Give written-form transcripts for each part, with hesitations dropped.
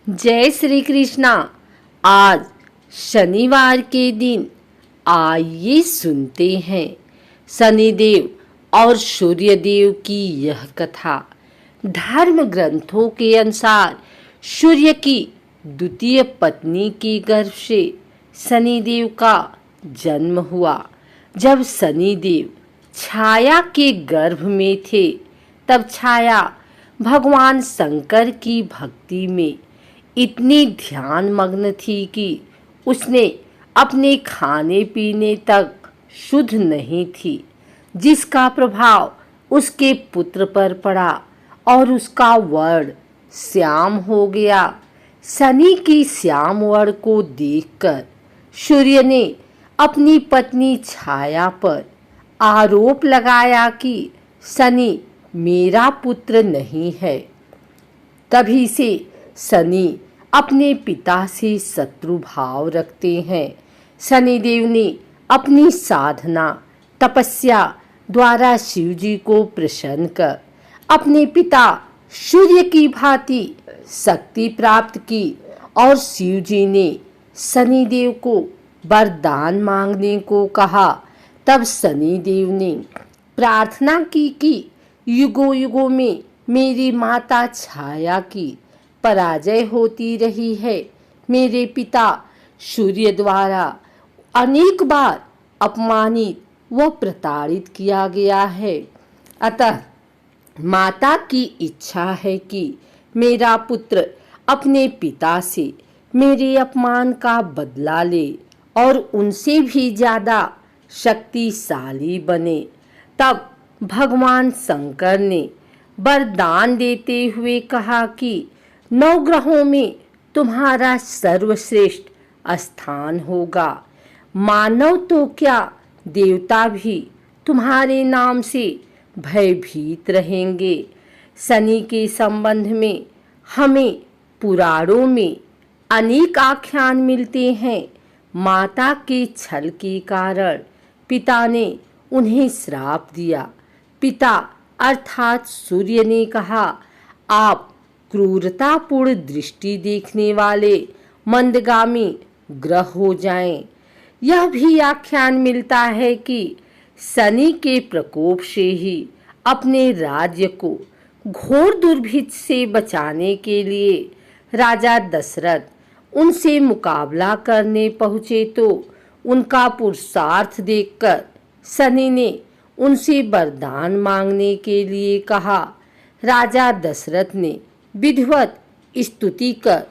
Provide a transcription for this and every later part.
जय श्री कृष्णा। आज शनिवार के दिन आइए सुनते हैं शनिदेव और सूर्यदेव की यह कथा। धर्म ग्रंथों के अनुसार सूर्य की द्वितीय पत्नी के गर्भ से शनिदेव का जन्म हुआ। जब शनिदेव छाया के गर्भ में थे तब छाया भगवान शंकर की भक्ति में इतनी ध्यान मग्न थी कि उसने अपने खाने पीने तक शुद्ध नहीं थी, जिसका प्रभाव उसके पुत्र पर पड़ा और उसका वर्ण श्याम हो गया। शनि की श्याम वर्ण को देखकर सूर्य ने अपनी पत्नी छाया पर आरोप लगाया कि शनि मेरा पुत्र नहीं है। तभी से शनि अपने पिता से शत्रु भाव रखते हैं। शनिदेव ने अपनी साधना तपस्या द्वारा शिव जी को प्रसन्न कर अपने पिता सूर्य की भांति शक्ति प्राप्त की और शिव जी ने शनिदेव को वरदान मांगने को कहा। तब शनिदेव ने प्रार्थना की कि युगों युगों में मेरी माता छाया की पराजय होती रही है। मेरे पिता सूर्य द्वारा अनेक बार अपमानित व प्रताड़ित किया गया है। अतः माता की इच्छा है कि मेरा पुत्र अपने पिता से मेरे अपमान का बदला ले और उनसे भी ज्यादा शक्तिशाली बने। तब भगवान शंकर ने वरदान देते हुए कहा कि 9 ग्रहों में तुम्हारा सर्वश्रेष्ठ स्थान होगा। मानव तो क्या, देवता भी तुम्हारे नाम से भयभीत रहेंगे। शनि के संबंध में हमें पुराणों में अनेक आख्यान मिलते हैं। माता के छल के कारण पिता ने उन्हें श्राप दिया। पिता अर्थात सूर्य ने कहा, आप क्रूरतापूर्ण दृष्टि देखने वाले मंदगामी ग्रह हो जाएं। यह भी आख्यान मिलता है कि शनि के प्रकोप से ही अपने राज्य को घोर दुर्भिक्ष से बचाने के लिए राजा दशरथ उनसे मुकाबला करने पहुंचे तो उनका पुरुषार्थ देखकर शनि ने उनसे वरदान मांगने के लिए कहा। राजा दशरथ ने विधिवत स्तुति कर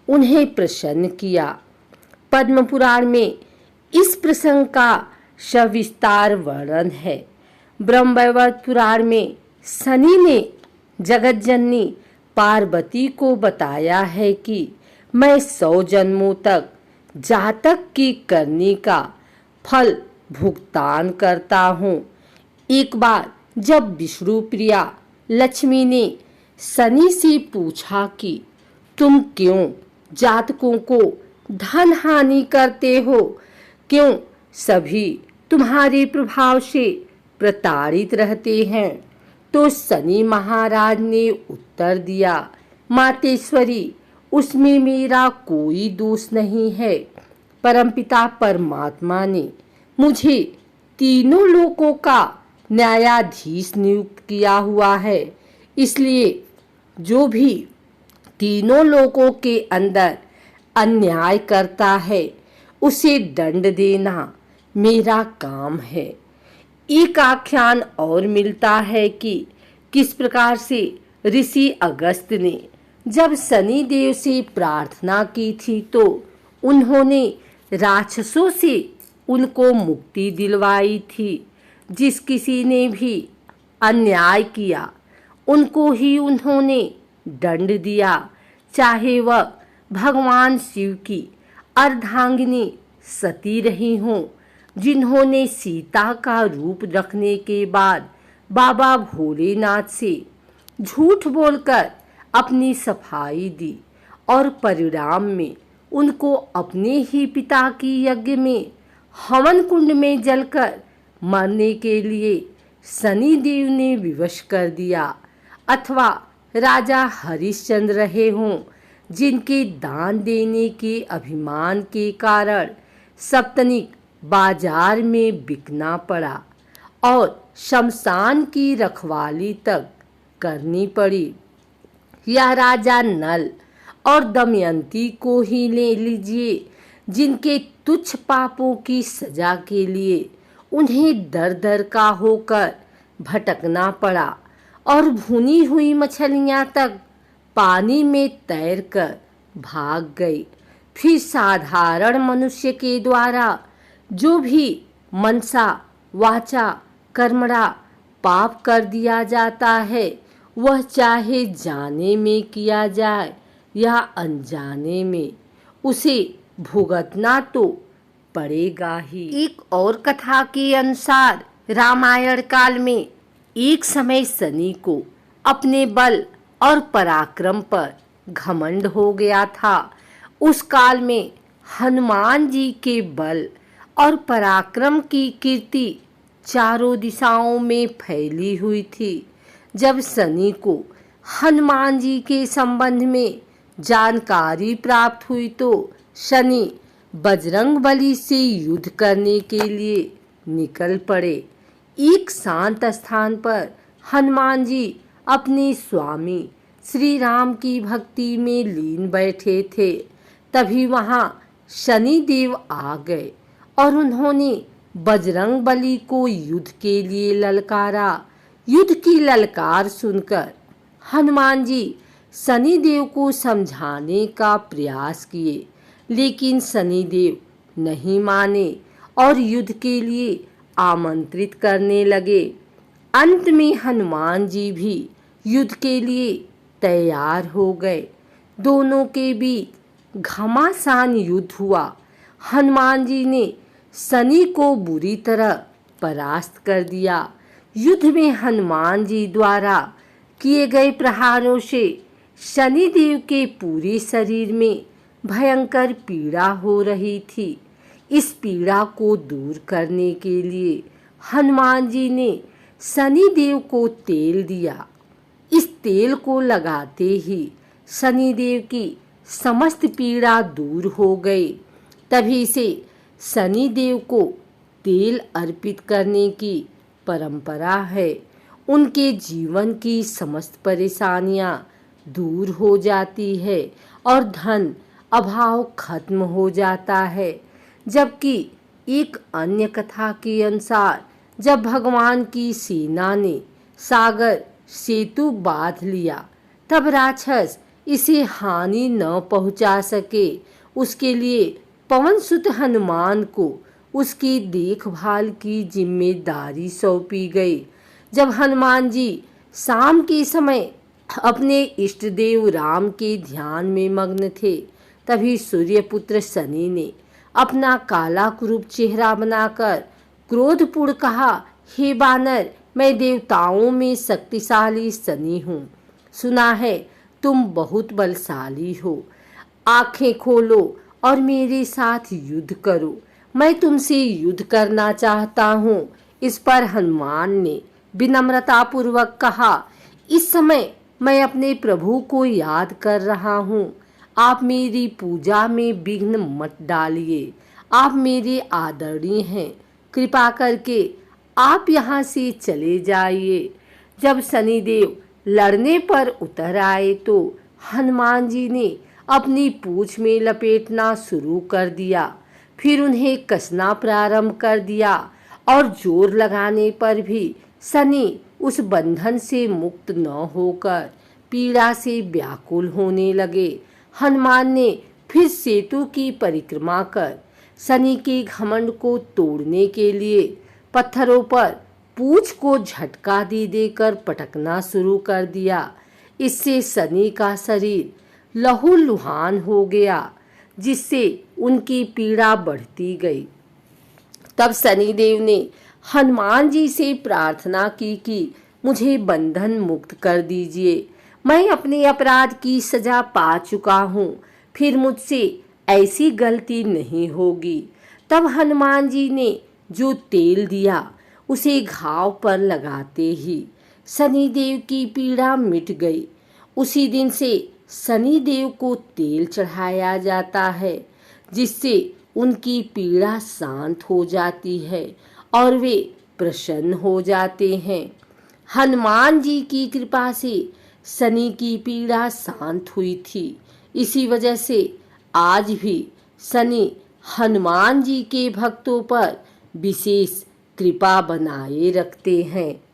उन्हें प्रसन्न किया। पद्म पुराण में इस प्रसंग का सविस्तार वर्णन है। ब्रह्मवैवर्त पुराण में शनि ने जगतजननी पार्वती को बताया है कि मैं 100 जन्मों तक जातक की करनी का फल भुगतान करता हूँ। एक बार जब विष्णु प्रिया लक्ष्मी ने शनि से पूछा कि तुम क्यों जातकों को धन हानि करते हो, क्यों सभी तुम्हारे प्रभाव से प्रताड़ित रहते हैं, तो शनि महाराज ने उत्तर दिया, मातेश्वरी, उसमें मेरा कोई दोष नहीं है। परमपिता परमात्मा ने मुझे तीनों लोकों का न्यायाधीश नियुक्त किया हुआ है, इसलिए जो भी तीनों लोकों के अंदर अन्याय करता है उसे दंड देना मेरा काम है। एक आख्यान और मिलता है कि किस प्रकार से ऋषि अगस्त्य ने जब शनि देव से प्रार्थना की थी तो उन्होंने राक्षसों से उनको मुक्ति दिलवाई थी। जिस किसी ने भी अन्याय किया उनको ही उन्होंने दंड दिया, चाहे वह भगवान शिव की अर्धांगिनी सती रही हों, जिन्होंने सीता का रूप रखने के बाद बाबा भोलेनाथ से झूठ बोलकर अपनी सफाई दी और परिणाम में उनको अपने ही पिता की यज्ञ में हवन कुंड में जलकर मरने के लिए शनि देव ने विवश कर दिया। अथवा राजा हरिश्चंद्र रहे हों, जिनके दान देने के अभिमान के कारण सप्तनिक बाजार में बिकना पड़ा और शमशान की रखवाली तक करनी पड़ी। या राजा नल और दमयंती को ही ले लीजिए, जिनके तुच्छ पापों की सजा के लिए उन्हें दर दर का होकर भटकना पड़ा और भुनी हुई मछलियां तक पानी में तैरकर भाग गई। फिर साधारण मनुष्य के द्वारा जो भी मनसा वाचा कर्मणा पाप कर दिया जाता है, वह चाहे जाने में किया जाए या अनजाने में, उसे भुगतना तो पड़ेगा ही। एक और कथा के अनुसार रामायण काल में एक समय शनि को अपने बल और पराक्रम पर घमंड हो गया था। उस काल में हनुमान जी के बल और पराक्रम की कीर्ति चारों दिशाओं में फैली हुई थी। जब शनि को हनुमान जी के संबंध में जानकारी प्राप्त हुई तो शनि बजरंगबली से युद्ध करने के लिए निकल पड़े। एक शांत स्थान पर हनुमान जी अपने स्वामी श्री राम की भक्ति में लीन बैठे थे। तभी वहां शनि देव आ गए और उन्होंने बजरंगबली को युद्ध के लिए ललकारा। युद्ध की ललकार सुनकर हनुमान जी शनिदेव को समझाने का प्रयास किए, लेकिन शनिदेव नहीं माने और युद्ध के लिए आमंत्रित करने लगे। अंत में हनुमान जी भी युद्ध के लिए तैयार हो गए। दोनों के बीच घमासान युद्ध हुआ। हनुमान जी ने शनि को बुरी तरह परास्त कर दिया। युद्ध में हनुमान जी द्वारा किए गए प्रहारों से शनिदेव के पूरे शरीर में भयंकर पीड़ा हो रही थी। इस पीड़ा को दूर करने के लिए हनुमान जी ने शनिदेव को तेल दिया। इस तेल को लगाते ही शनिदेव की समस्त पीड़ा दूर हो गई। तभी से शनिदेव को तेल अर्पित करने की परंपरा है। उनके जीवन की समस्त परेशानियां दूर हो जाती है और धन अभाव खत्म हो जाता है। जबकि एक अन्य कथा के अनुसार जब भगवान की सेना ने सागर सेतु बांध लिया, तब राक्षस इसे हानि न पहुंचा सके, उसके लिए पवनसुत हनुमान को उसकी देखभाल की जिम्मेदारी सौंपी गई। जब हनुमान जी शाम के समय अपने इष्ट देव राम के ध्यान में मग्न थे, तभी सूर्यपुत्र शनि ने अपना काला कुरूप चेहरा बनाकर क्रोधपूर्ण कहा, हे बानर, मैं देवताओं में शक्तिशाली शनि हूँ। सुना है तुम बहुत बलशाली हो। आंखें खोलो और मेरे साथ युद्ध करो। मैं तुमसे युद्ध करना चाहता हूँ। इस पर हनुमान ने विनम्रता पूर्वक कहा, इस समय मैं अपने प्रभु को याद कर रहा हूँ। आप मेरी पूजा में विघ्न मत डालिए। आप मेरे आदरणीय हैं। कृपा करके आप यहाँ से चले जाइए। जब शनिदेव लड़ने पर उतर आए तो हनुमान जी ने अपनी पूंछ में लपेटना शुरू कर दिया। फिर उन्हें कसना प्रारंभ कर दिया और जोर लगाने पर भी शनि उस बंधन से मुक्त न होकर पीड़ा से व्याकुल होने लगे। हनुमान ने फिर सेतु की परिक्रमा कर शनि के घमंड को तोड़ने के लिए पत्थरों पर पूंछ को झटका दे देकर पटकना शुरू कर दिया। इससे शनि का शरीर लहूलुहान हो गया, जिससे उनकी पीड़ा बढ़ती गई। तब शनिदेव ने हनुमान जी से प्रार्थना की कि मुझे बंधन मुक्त कर दीजिए। मैं अपने अपराध की सजा पा चुका हूँ, फिर मुझसे ऐसी गलती नहीं होगी। तब हनुमान जी ने जो तेल दिया उसे घाव पर लगाते ही शनिदेव की पीड़ा मिट गई। उसी दिन से शनि देव को तेल चढ़ाया जाता है, जिससे उनकी पीड़ा शांत हो जाती है और वे प्रसन्न हो जाते हैं। हनुमान जी की कृपा से शनि की पीड़ा शांत हुई थी। इसी वजह से आज भी शनि हनुमान जी के भक्तों पर विशेष कृपा बनाए रखते हैं।